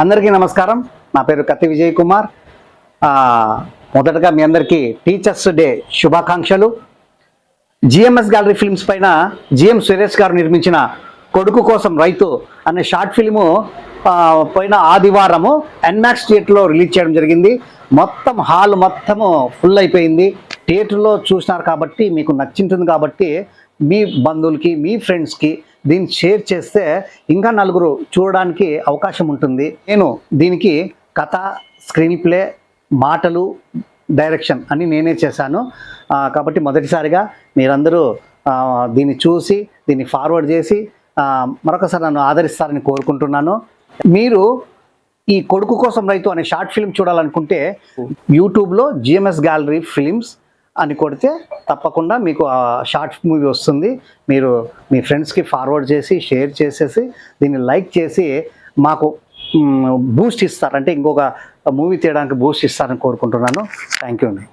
అందరికీ నమస్కారం. నా పేరు కత్తి విజయ్ కుమార్. మొదటగా మీ అందరికీ టీచర్స్ డే శుభాకాంక్షలు. జిఎంఎస్ గ్యాలరీ ఫిల్మ్స్ పైన జిఎం సురేష్ గారు నిర్మించిన కొడుకు కోసం రైతు అనే షార్ట్ ఫిల్ము పైన ఆదివారము ఎన్మాక్స్ థియేటర్లో రిలీజ్ చేయడం జరిగింది. మొత్తం హాల్ మొత్తము ఫుల్ అయిపోయింది. థియేటర్లో చూసినారు కాబట్టి మీకు నచ్చింటుంది కాబట్టి మీ బంధువులకి మీ ఫ్రెండ్స్కి దీన్ని షేర్ చేస్తే ఇంకా నలుగురు చూడడానికి అవకాశం ఉంటుంది. నేను దీనికి కథ, స్క్రీన్ ప్లే, మాటలు, డైరెక్షన్ అని నేనే చేశాను. కాబట్టి మొదటిసారిగా మీరందరూ దీన్ని చూసి దీన్ని ఫార్వర్డ్ చేసి మరొకసారి నన్ను ఆదరిస్తారని కోరుకుంటున్నాను. మీరు ఈ కొడుకు కోసం రైతు అనే షార్ట్ ఫిల్మ్ చూడాలనుకుంటే యూట్యూబ్లో జిఎంఎస్ గ్యాలరీ ఫిల్మ్స్ అని కొడితే తప్పకుండా మీకు ఆ షార్ట్ మూవీ వస్తుంది. మీరు మీ ఫ్రెండ్స్కి ఫార్వర్డ్ చేసి షేర్ చేసేసి దీన్ని లైక్ చేసి మాకు బూస్ట్ ఇస్తారు, అంటే ఇంకొక మూవీ తీయడానికి బూస్ట్ ఇస్తారని కోరుకుంటున్నాను. థ్యాంక్ యూ అండి.